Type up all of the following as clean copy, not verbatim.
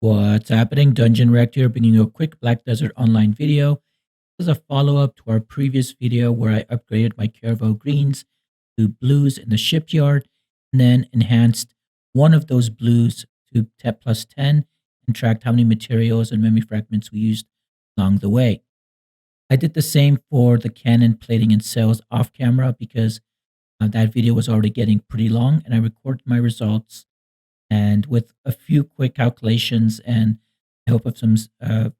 What's happening? Dungeon Rect here, bringing you a quick Black Desert online video. This is a follow-up to our previous video where I upgraded my Caravel greens to blues in the shipyard, and then enhanced one of those blues to 10 plus 10 and tracked how many materials and memory fragments we used along the way. I did the same for the cannon plating and sails off camera because that video was already getting pretty long, and I recorded my results, and with a few quick calculations and the help of some spreadsheets,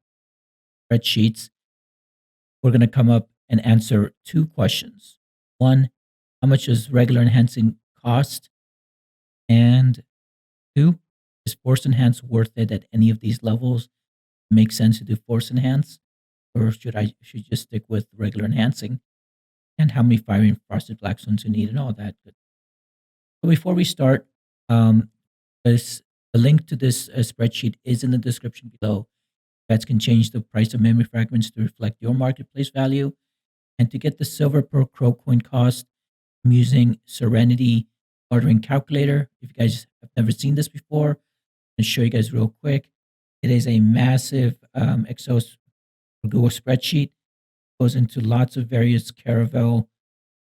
we're going to come up and answer two questions. One, how much does regular enhancing cost? And two, is force enhance worth it at any of these levels? Makes sense to do force enhance, or should just stick with regular enhancing? And how many fiery and frosted blackstones you need and all that good. So before we start, um, this the link to this spreadsheet is in the description below. Bets can change the price of memory fragments to reflect your marketplace value. And to get the silver per crow coin cost, I'm using Serenity Bartering Calculator. If you guys have never seen this before, I'm going to show you guys real quick. It is a massive Excel or Google spreadsheet. It goes into lots of various Caravel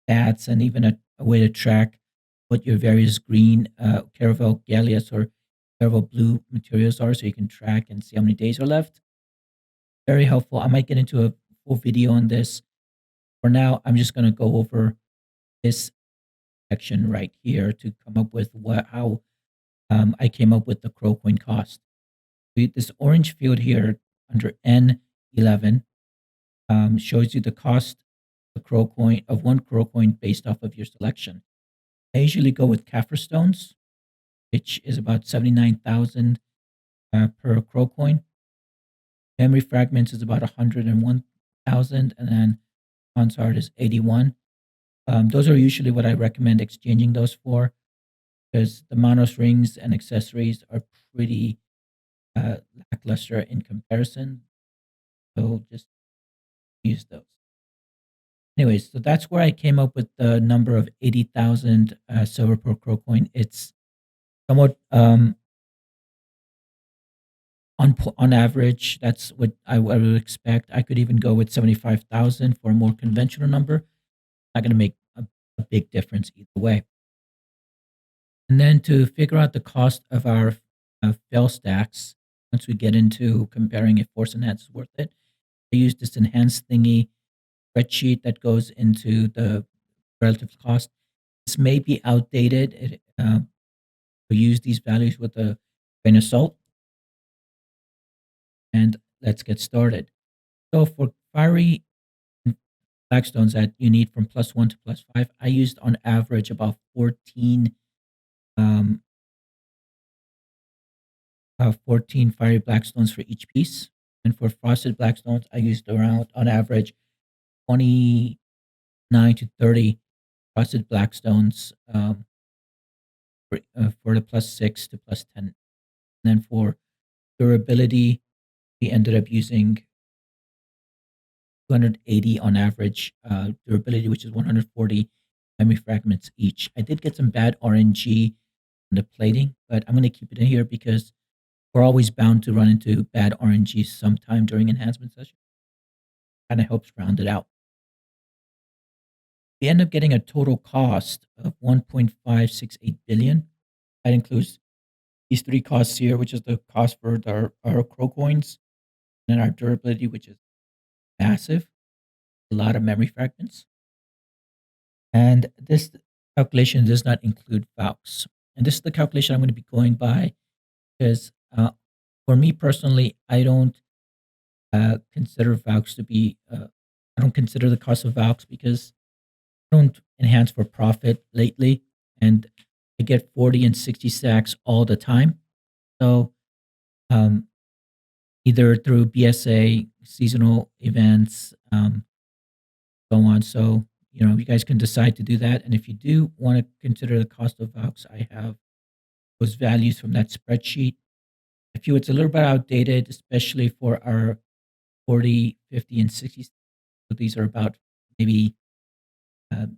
stats and even a way to track what your various green Caravel Galleass or Caravel blue materials are, so you can track and see how many days are left. Very helpful. I might get into a full video on this. For now, I'm just going to go over this section right here to come up with how I came up with the crow coin cost. This orange field here under N11 shows you the cost of one crow coin based off of your selection. I usually go with Kaffir stones, which is about 79,000 per crow coin. Memory fragments is about 101,000, and then Consort is 81. Those are usually what I recommend exchanging those for, because the Manos rings and accessories are pretty lackluster in comparison. So just use those. Anyways, so that's where I came up with the number of 80,000 silver per crow coin. It's somewhat on average. That's what I would expect. I could even go with 75,000 for a more conventional number. Not going to make a big difference either way. And then to figure out the cost of our fail stacks, once we get into comparing if force enhance is worth it, I use this enhanced thingy spreadsheet that goes into the relative cost. This may be outdated. We use these values with a grain of salt. And let's get started. So for fiery blackstones that you need from +1 to +5, I used on average about 14 fiery blackstones for each piece. And for frosted blackstones, I used around on average 29 to 30 frosted blackstones for the +6 to +10. And then for durability, we ended up using 280 on average durability, which is 140 memory fragments each. I did get some bad RNG on the plating, but I'm going to keep it in here because we're always bound to run into bad RNG sometime during enhancement session. Kind of helps round it out. We end up getting a total cost of 1.568 billion. That includes these three costs here, which is the cost for our crow coins, and then our durability, which is massive, a lot of memory fragments. And this calculation does not include Valks. And this is the calculation I'm going to be going by because for me personally, I don't consider Valks to be, I don't consider the cost of Valks because I don't enhance for profit lately. And I get 40 and 60 stacks all the time. So either through BSA, seasonal events, so on. So, you guys can decide to do that. And if you do want to consider the cost of Valks, I have those values from that spreadsheet. I feel it's a little bit outdated, especially for our 40, 50, and 60. So these are about maybe, at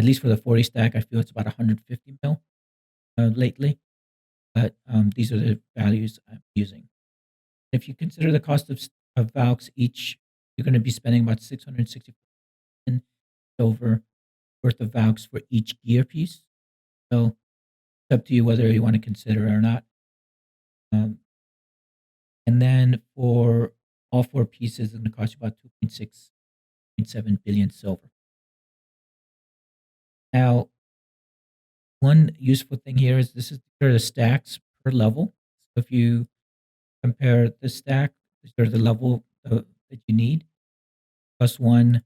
least for the 40 stack, I feel it's about 150 mil lately. but these are the values I'm using. If you consider the cost of valves each, you're going to be spending about 660 silver worth of valves for each gear piece. So it's up to you whether you want to consider it or not. Um, and then for all four pieces, it's going to cost you about 2.6.7 billion silver. Now, one useful thing here is these are the stacks per level. So if you compare the stack, these are the level that you need. Plus one,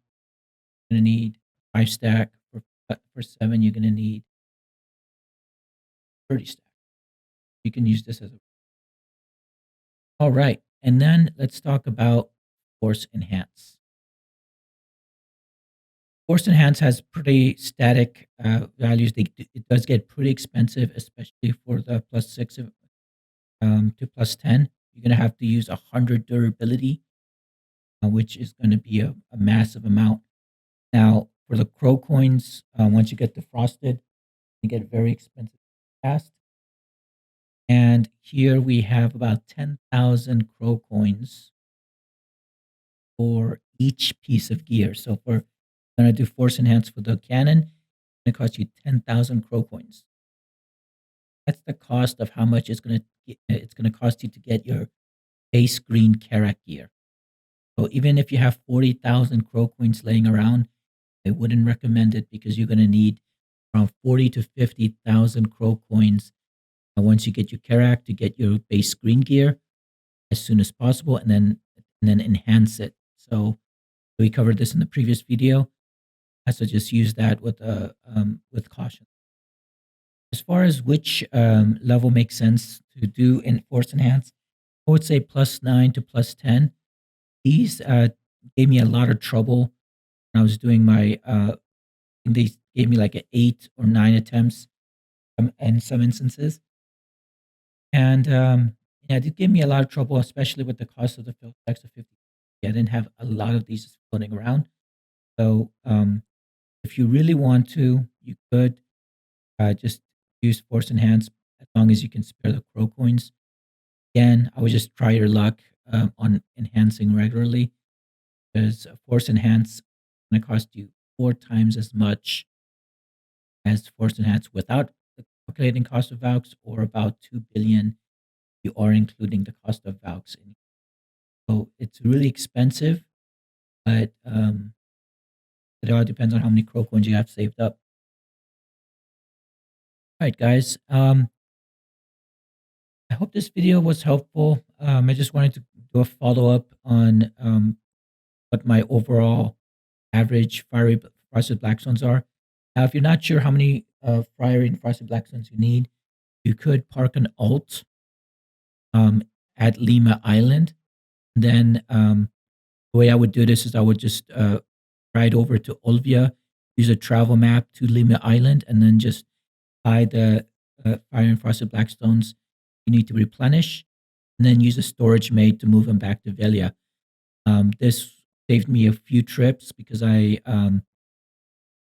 you're going to need 5 stack. For 7, you're going to need 30 stack. You can use this as a. All right. And then let's talk about Force Enhance. Force Enhance has pretty static values. It does get pretty expensive, especially for the +6 to +10. You're going to have to use 100 durability, which is going to be a massive amount. Now, for the crow coins, once you get defrosted, they get very expensive fast. And here we have about 10,000 crow coins for each piece of gear. So if we're going to do Force Enhance for the cannon, it's going to cost you 10,000 crow coins. That's the cost of how much it's going to cost you to get your base green carrack gear. So even if you have 40,000 crow coins laying around, I wouldn't recommend it because you're going to need around 40 to 50,000 crow coins once you get your carrack to get your base green gear as soon as possible, and then enhance it. So we covered this in the previous video. So just use that with caution. As far as which level makes sense to do in Force Enhance, I would say +9 to +10. These gave me a lot of trouble when I was doing my. They gave me like 8 or 9 attempts in some instances, and yeah, it gave me a lot of trouble, especially with the cost of the field text of 50. I didn't have a lot of these floating around. So if you really want to, you could just use Force Enhance as long as you can spare the crow coins. Again, I would just try your luck on enhancing regularly because Force Enhance is going to cost you 4 times as much as Force Enhance without the calculating cost of Valks, or about 2 billion you are including the cost of Valks in. So it's really expensive, but it all depends on how many crow coins you have saved up. All right, guys. I hope this video was helpful. I just wanted to do a follow up on what my overall average fiery frosted blackstones are. Now, if you're not sure how many fiery and frosted blackstones you need, you could park an alt at Lima Island. Then the way I would do this is I would just ride over to Olvia, use a travel map to Lima Island, and then just buy the fire and frosted blackstones you need to replenish, and then use a storage maid to move them back to Velia. This saved me a few trips because I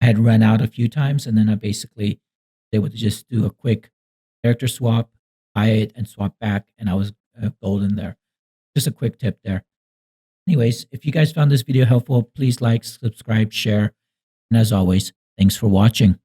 had run out a few times, and then I basically they would just do a quick character swap, buy it, and swap back, and I was golden there. Just a quick tip there. Anyways, if you guys found this video helpful, please like, subscribe, share, and as always, thanks for watching.